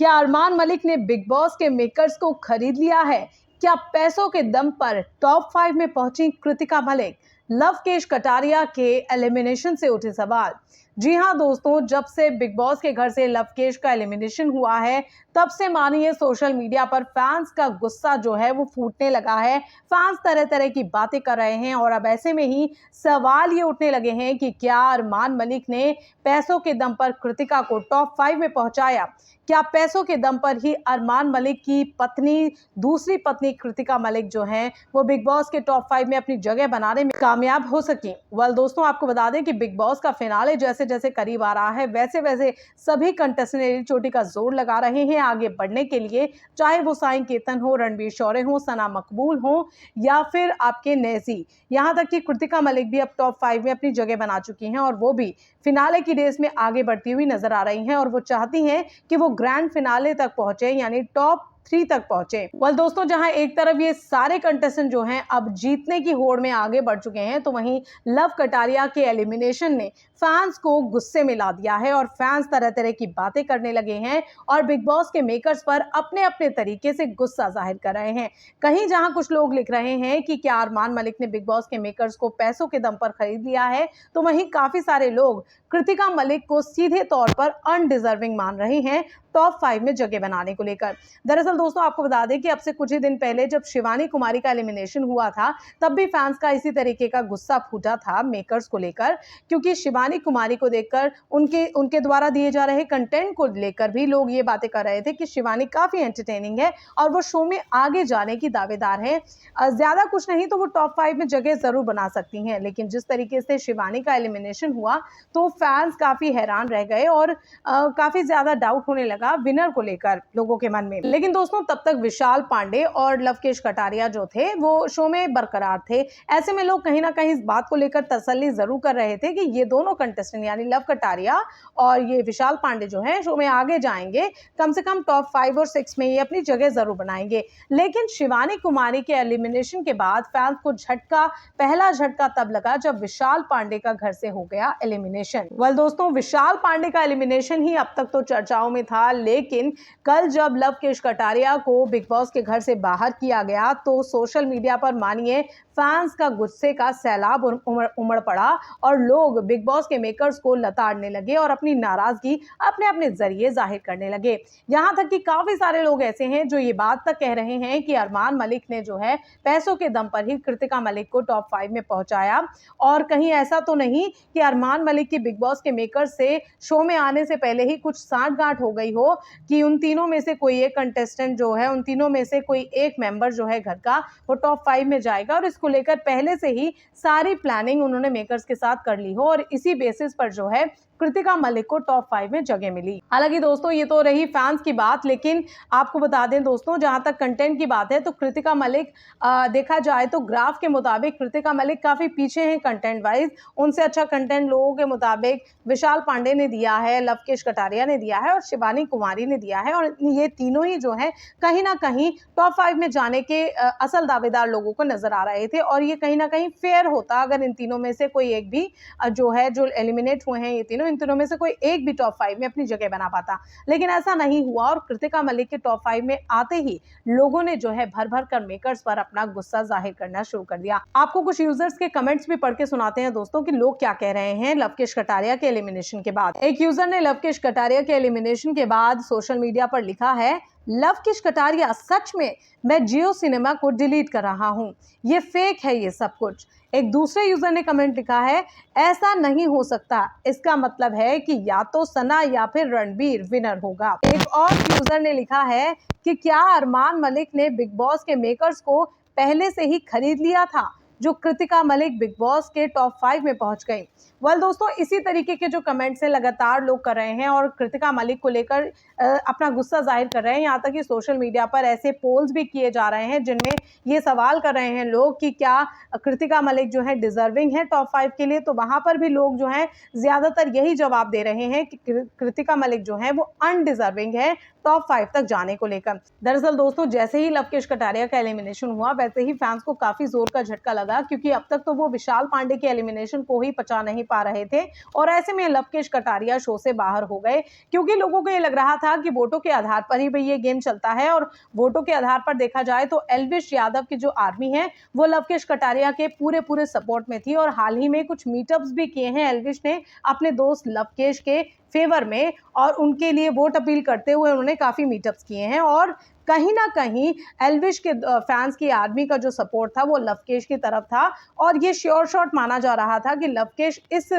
क्या अरमान मलिक ने big boss के मेकर्स को खरीद लिया है? क्या पैसों के दम पर टॉप 5 में पहुंची कृतिका मलिक? लवकेश कटारिया के एलिमिनेशन से उठे सवाल। जी हां दोस्तों, जब से बिग बॉस के घर से लवकेश का एलिमिनेशन हुआ है, तब से मानिए सोशल मीडिया पर फैंस का गुस्सा जो है वो फूटने लगा है। फैंस तरह तरह की बातें कर रहे हैं और अब ऐसे में ही सवाल ये उठने लगे हैं कि क्या अरमान मलिक ने पैसों के दम पर कृतिका को टॉप 5 में पहुंचाया? क्या पैसों के दम पर ही अरमान मलिक की पत्नी, दूसरी पत्नी कृतिका मलिक जो हैं वो बिग बॉस के टॉप 5 में अपनी जगह बनाने में कामयाब हो सकी? वेल दोस्तों, आपको बता दें कि बिग बॉस का फिनाले जैसे जैसे करीब आ रहा है, वैसे वैसे सभी कंटेस्टेंट एडी चोटी का जोर लगा रहे हैं आगे बढ़ने के लिए। चाहे वो साईं केतन हो, रणवीर शौर्य हो, सना मकबूल हो या फिर आपके नेजी, यहाँ तक कि कृतिका मलिक भी अब टॉप 5 में अपनी जगह बना चुकी हैं और वो भी फिनाले की रेस में आगे बढ़ती हुई नजर आ रही हैं और वो चाहती हैं कि वो ग्रैंड फिनाले तक पहुंचे, यानी टॉप 3 तक पहुंचे। वेल दोस्तों, जहां एक तरफ ये सारे कंटेस्टेंट जो हैं अब जीतने की होड़ में आगे बढ़ चुके हैं, तो वहीं लव कटारिया के एलिमिनेशन ने फैंस को गुस्से में ला दिया है और फैंस तरह तरह की बातें करने लगे हैं और बिग बॉस के मेकर्स पर अपने अपने तरीके से गुस्सा जाहिर कर रहे हैं। कहीं जहां कुछ लोग लिख रहे हैं कि क्या अरमान मलिक ने बिग बॉस के मेकर्स को पैसों के दम पर खरीद लिया है, तो वहीं काफी सारे लोग कृतिका मलिक को सीधे तौर पर अनडिजर्विंग मान रहे हैं टॉप 5 में जगह बनाने को लेकर। दरअसल दोस्तों, आपको बता दें कि अब से कुछ ही दिन पहले जब शिवानी कुमारी का एलिमिनेशन हुआ था, तब भी फैंस का इसी तरीके का गुस्सा फूटा था मेकर्स को लेकर, क्योंकि शिवानी कुमारी को देखकर उनके द्वारा दिए जा रहे कंटेंट को लेकर भी लोग ये बातें कर रहे थे कि शिवानी काफी एंटरटेनिंग है और वो शो में आगे जाने की दावेदार है। ज्यादा कुछ नहीं तो वो टॉप 5 में जगह जरूर बना सकती हैं, लेकिन जिस तरीके से शिवानी का एलिमिनेशन हुआ तो फैंस काफी हैरान रह गए और काफी ज्यादा डाउट होने लगा विनर को लेकर लोगों के मन में। लेकिन दोस्तों, तब तक विशाल पांडे और लवकेश कटारिया जो थे वो शो में बरकरार थे। ऐसे में लोग कहीं ना कहीं इस बात को लेकर तसल्ली जरूर कर रहे थे कि ये दोनों कंटेस्टेंट यानी लव कटारिया और ये विशाल पांडे जो है शो में आगे जाएंगे, कम से कम टॉप 5 और 6 में ये अपनी जगह जरूर बनाएंगे। लेकिन शिवानी कुमारी के एलिमिनेशन के बाद फैंस को पहला झटका तब लगा जब विशाल पांडे का घर से हो गया एलिमिनेशन। वेल दोस्तों, विशाल पांडे का एलिमिनेशन ही अब तक तो चर्चाओं में था, लेकिन कल जब लवकेश कटारिया को बिग बॉस के घर से बाहर किया गया तो सोशल मीडिया पर मानिए फैंस का गुस्से का सैलाब उमड़ पड़ा और लोग बिग बॉस के मेकर्स को लताड़ने लगे और अपनी नाराजगी अपने अपने जरिए जाहिर करने लगे। यहां तक कि काफी सारे लोग ऐसे हैं जो ये बात तक कह रहे हैं कि अरमान मलिक ने जो है पैसों के दम पर ही कृतिका मलिक को टॉप 5 में पहुंचाया और कहीं ऐसा तो नहीं कि अरमान मलिक की बिग बॉस के मेकर से शो में आने से पहले ही कुछ सांठ-गांठ हो गई हो कि उन तीनों में से कोई एक कंटेस्टेंट जो है, उन तीनों में से कोई एक मेंबर जो है घर का, वो टॉप 5 में जाएगा और इसको लेकर पहले से ही सारी प्लानिंग उन्होंने मेकर्स के साथ कर ली हो और इसी बेसिस पर जो है कृतिका मलिक को टॉप 5 में जगह मिली। हालांकि दोस्तों, ये तो रही फैंस की बात, लेकिन आपको बता दें दोस्तों, जहां तक कंटेंट की बात है तो कृतिका मलिक देखा जाए तो ग्राफ के मुताबिक कृतिका मलिक काफी पीछे हैं कंटेंट वाइज। उनसे अच्छा कंटेंट लोगों के मुताबिक विशाल पांडे ने दिया है, लवकेश कटारिया ने दिया है और शिवानी कुमारी ने दिया है और ये तीनों ही जो है कहीं ना कहीं टॉप 5 में जाने के असल दावेदार लोगों को नजर आ रहे थे और ये कहीं ना कहीं फेयर होता अगर इन तीनों में से कोई एक भी जो एलिमिनेट हुए हैं, ये तीनों, इन तीनों में से कोई एक भी टॉप 5 में अपनी जगह बना पाता। लेकिन ऐसा नहीं हुआ और कृतिका मलिक के टॉप 5 में आते ही लोगों ने जो है भर भर कर मेकर्स पर अपना गुस्सा जाहिर करना शुरू कर दिया। आपको कुछ यूजर्स के कमेंट्स भी पढ़ के सुनाते हैं दोस्तों कि लोग क्या कह रहे हैं लवकेश कटारिया के एलिमिनेशन के बाद। एक यूजर ने लवकेश कटारिया के एलिमिनेशन के बाद सोशल मीडिया पर लिखा है, लवकेश कटारिया सच में मैं जियो सिनेमा को डिलीट कर रहा हूं, ये फेक है ये सब कुछ। एक दूसरे यूजर ने कमेंट लिखा है, ऐसा नहीं हो सकता, इसका मतलब है कि या तो सना या फिर रणबीर विनर होगा। एक और यूजर ने लिखा है कि क्या अरमान मलिक ने बिग बॉस के मेकर्स को पहले से ही खरीद लिया था जो कृतिका मलिक बिग बॉस के टॉप 5 में पहुंच गई। वेल दोस्तों, इसी तरीके के जो कमेंट्स हैं लगातार लोग कर रहे हैं और कृतिका मलिक को लेकर अपना गुस्सा जाहिर कर रहे हैं। यहाँ तक कि सोशल मीडिया पर ऐसे पोल्स भी किए जा रहे हैं जिनमें ये सवाल कर रहे हैं लोग कि क्या कृतिका मलिक जो है डिजर्विंग है टॉप 5 के लिए, तो वहां पर भी लोग जो हैं ज्यादातर यही जवाब दे रहे हैं कि कृतिका मलिक जो है वो अनडिजर्विंग है टॉप 5 तक जाने को लेकर। दरअसल दोस्तों, जैसे ही लवकेश कटारिया का एलिमिनेशन हुआ वैसे ही फैंस को काफी जोर का झटका लगा ज़्यादा, क्योंकि अब तक तो वो विशाल पांडे के एलिमिनेशन को ही पचा नहीं पा रहे थे और ऐसे में लवकेश कटारिया शो से बाहर हो गए, क्योंकि लोगों को ये लग रहा था कि वोटों के आधार पर ही भाई ये गेम चलता है। और वोटों के आधार पर देखा जाए तो एल्विश यादव की जो आर्मी है वो लवकेश कटारिया के पूरे सपोर्ट में थी और हाल ही में कुछ मीटअप्स भी किए हैं एल्विश ने अपने दोस्त लवकेश के फेवर में, और उनके लिए वोट अपील करते हुए उन्होंने काफी मीटअप्स किए हैं। और कहीं ना कहीं एल्विश के फैंस की आर्मी का जो सपोर्ट था वो लवकेश की तरफ था, और ये श्योर शॉट माना जा रहा था कि लवकेश इस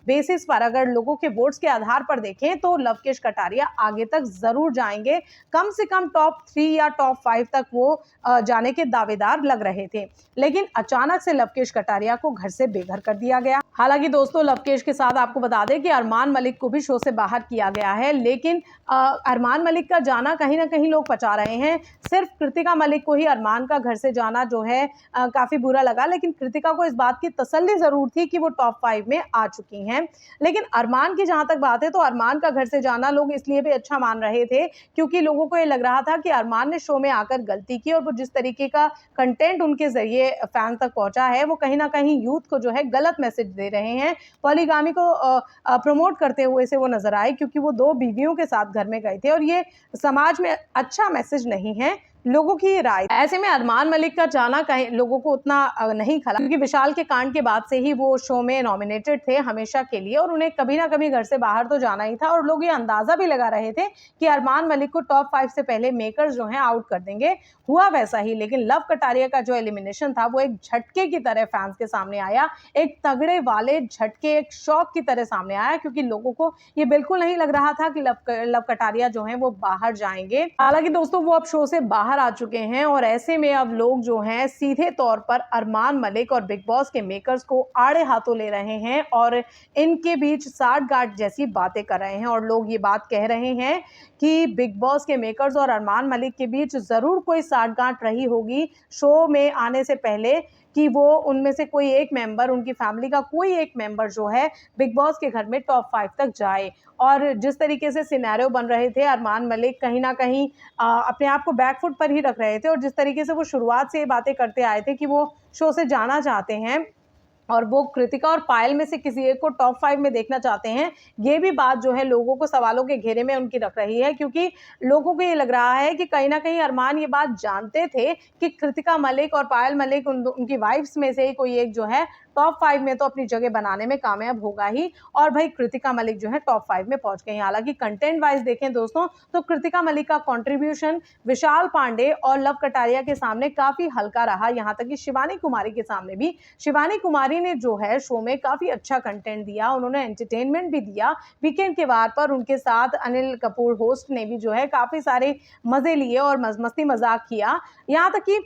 बेसिस पर, अगर लोगों के वोट्स के आधार पर देखें तो लवकेश कटारिया आगे तक जरूर जाएंगे, कम से कम टॉप 3 या टॉप 5 तक वो जाने के दावेदार लग रहे थे। लेकिन अचानक से लवकेश कटारिया को घर से बेघर कर दिया गया। हालांकि दोस्तों लवकेश के साथ आपको बता दें कि अरमान मलिक को भी शो से बाहर किया गया है, लेकिन अरमान मलिक का जाना कहीं ना कहीं लोग पचा रहे हैं। सिर्फ कृतिका मलिक को ही अरमान का घर से जाना जो है काफी बुरा लगा, लेकिन कृतिका को इस बात की तसल्ली जरूर थी कि वो टॉप 5 में आ चुकी हैं। लेकिन अरमान की जहां तक बात है तो अरमान का घर से जाना लोग इसलिए भी अच्छा मान रहे थे क्योंकि लोगों को ये लग रहा था कि अरमान ने शो में आकर गलती की और वो जिस तरीके का कंटेंट उनके जरिए फैन तक पहुंचा है वो कहीं ना कहीं यूथ को जो है गलत मैसेज दे रहे हैं। पॉलीगामी को प्रमोट करते हुए से वो नजर आए, क्योंकि वो 2 बीवियों के साथ घर में गए थे और ये समाज में अच्छा मैसेज नहीं है, लोगों की राय। ऐसे में अरमान मलिक का जाना कहीं लोगों को उतना नहीं खला, क्योंकि विशाल के कांड के बाद से ही वो शो में नॉमिनेटेड थे हमेशा के लिए और उन्हें कभी ना कभी घर से बाहर तो जाना ही था। और लोग ये अंदाजा भी लगा रहे थे कि अरमान मलिक को टॉप 5 से पहले मेकर्स जो हैं आउट कर देंगे। हुआ वैसा ही, लेकिन लव कटारिया का जो एलिमिनेशन था वो एक झटके की तरह फैंस के सामने आया, एक तगड़े वाले झटके, एक शॉक की तरह सामने आया, क्योंकि लोगों को ये बिल्कुल नहीं लग रहा था कि लव कटारिया जो है वो बाहर जाएंगे। हालांकि दोस्तों वो अब शो से बाहर आ चुके हैं और ऐसे में अब लोग जो हैं सीधे तौर पर अरमान मलिक और बिग बॉस के मेकर्स को आड़े हाथों ले रहे हैं और इनके बीच साठगांठ जैसी बातें कर रहे हैं। और लोग ये बात कह रहे हैं कि बिग बॉस के मेकर्स और अरमान मलिक के बीच जरूर कोई साठगांठ रही होगी शो में आने से पहले, कि वो उनमें से कोई एक मेंबर, उनकी फैमिली का कोई एक मेंबर जो है बिग बॉस के घर में टॉप 5 तक जाए। और जिस तरीके से सिनेरियो बन रहे थे, अरमान मलिक कहीं ना कहीं अपने आप को बैकफुट पर ही रख रहे थे और जिस तरीके से वो शुरुआत से ये बातें करते आए थे कि वो शो से जाना चाहते हैं और वो कृतिका और पायल में से किसी एक को टॉप 5 में देखना चाहते हैं, ये भी बात जो है लोगों को सवालों के घेरे में उनकी रख रही है, क्योंकि लोगों को ये लग रहा है कि कहीं ना कहीं अरमान ये बात जानते थे कि कृतिका मलिक और पायल मलिक उनकी वाइफ्स में से ही कोई एक जो है टॉप 5 में तो अपनी जगह बनाने में कामयाब होगा ही, और भाई कृतिका मलिक जो है टॉप 5 में पहुंच गई। हालांकि कंटेंट वाइज देखें दोस्तों तो कृतिका मलिक का कंट्रीब्यूशन विशाल पांडे और लव कटारिया के सामने काफी हल्का रहा, यहां तक कि शिवानी कुमारी के सामने भी। शिवानी कुमारी ने जो है शो में काफी अच्छा कंटेंट दिया, उन्होंने एंटरटेनमेंट भी दिया। वीकेंड के वार पर उनके साथ अनिल कपूर होस्ट ने भी जो है काफी सारे मजे लिए और मस्ती मजाक किया, यहाँ तक कि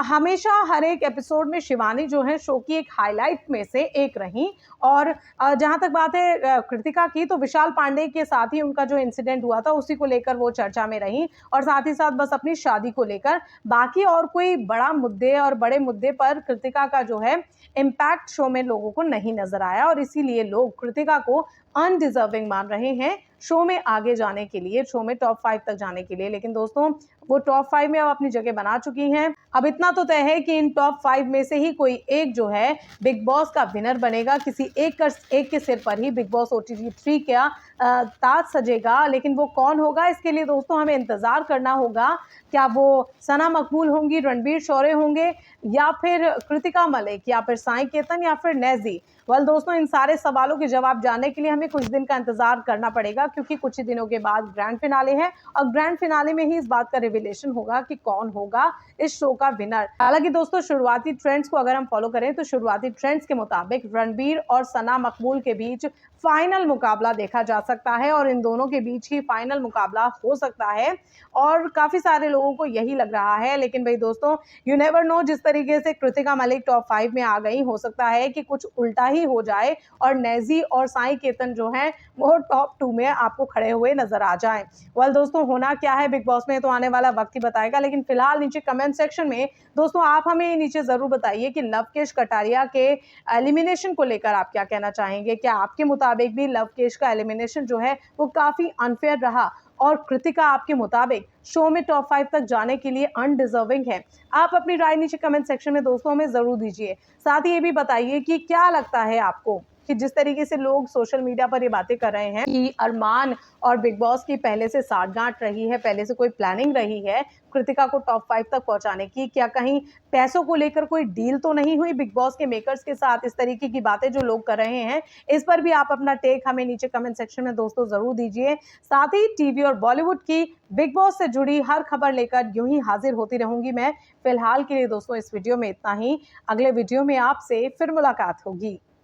हमेशा हर एक एपिसोड में शिवानी जो है शो की एक हाईलाइट में से एक रही। और जहां तक बात है कृतिका की, तो विशाल पांडे के साथ ही उनका जो इंसिडेंट हुआ था उसी को लेकर वो चर्चा में रही और साथ ही साथ बस अपनी शादी को लेकर, बाकी और कोई बड़ा मुद्दे और बड़े मुद्दे पर कृतिका का जो है इम्पैक्ट शो में लोगों को नहीं नजर आया और इसीलिए लोग कृतिका को अनडिजर्विंग मान रहे हैं शो में आगे जाने के लिए, शो में टॉप 5 तक जाने के लिए। लेकिन दोस्तों वो टॉप 5 में अब अपनी जगह बना चुकी हैं। अब इतना तो तय है कि इन टॉप 5 में से ही कोई एक जो है बिग बॉस का विनर बनेगा, किसी एक के सिर पर ही बिग बॉस OTT 3 का ताज सजेगा। लेकिन वो कौन होगा, इसके लिए दोस्तों हमें इंतजार करना होगा। क्या वो सना मकबूल होंगी, रणबीर शौर्य होंगे, या फिर कृतिका मलिक, या फिर साई केतन, या फिर नेजी? वेल दोस्तों इन सारे सवालों के जवाब जानने के लिए हमें कुछ दिन का इंतजार करना पड़ेगा, क्योंकि कुछ ही दिनों के बाद ग्रैंड फिनाले है और ग्रैंड फिनाले में ही इस बात का रिवीलेशन होगा कि कौन होगा इस शो का विनर। हालांकि दोस्तों शुरुआती ट्रेंड्स को अगर हम फॉलो करें तो शुरुआती ट्रेंड्स के मुताबिक रणबीर और सना मकबूल के बीच फाइनल मुकाबला देखा जा सकता है और इन दोनों के बीच ही फाइनल मुकाबला हो सकता है और काफी सारे लोगों को यही लग रहा है। लेकिन भाई दोस्तों यू नेवर नो, जिस तरीके से कृतिका मलिक टॉप 5 में आ गई, हो सकता है कि कुछ उल्टा ही हो जाए और नेजी और साई केतन जो हैं वो टॉप 2 में आपको खड़े हुए नजर आ जाएं। वेल दोस्तों होना क्या है बिग बॉस में तो आने वाला वक्त ही बताएगा, लेकिन फिलहाल नीचे कमेंट सेक्शन में दोस्तों आप हमें नीचे जरूर बताइए कि लवकेश कटारिया के एलिमिनेशन को लेकर आप क्या कहना चाहेंगे। क्या आपके मुताबिक भी लवकेश का एलिमिनेशन जो है वो काफी अनफेयर रहा? और कृतिका आपके मुताबिक शो में टॉप 5 तक जाने के लिए अनडिजर्विंग है? आप अपनी राय नीचे कमेंट सेक्शन में दोस्तों हमें जरूर दीजिए। साथ ही ये भी बताइए कि क्या लगता है आपको कि जिस तरीके से लोग सोशल मीडिया पर ये बातें कर रहे हैं कि अरमान और बिग बॉस की पहले से साठगांठ रही है, पहले से कोई प्लानिंग रही है कृतिका को टॉप 5 तक पहुंचाने की, क्या कहीं पैसों को लेकर कोई डील तो नहीं हुई बिग बॉस के मेकर्स के साथ? इस तरीके की बातें जो लोग कर रहे हैं, इस पर भी आप अपना टेक हमें नीचे कमेंट सेक्शन में दोस्तों जरूर दीजिए। साथ ही टीवी और बॉलीवुड की बिग बॉस से जुड़ी हर खबर लेकर यूं ही हाजिर होती रहूंगी मैं। फिलहाल के लिए दोस्तों इस वीडियो में इतना ही। अगले वीडियो में आपसे फिर मुलाकात होगी।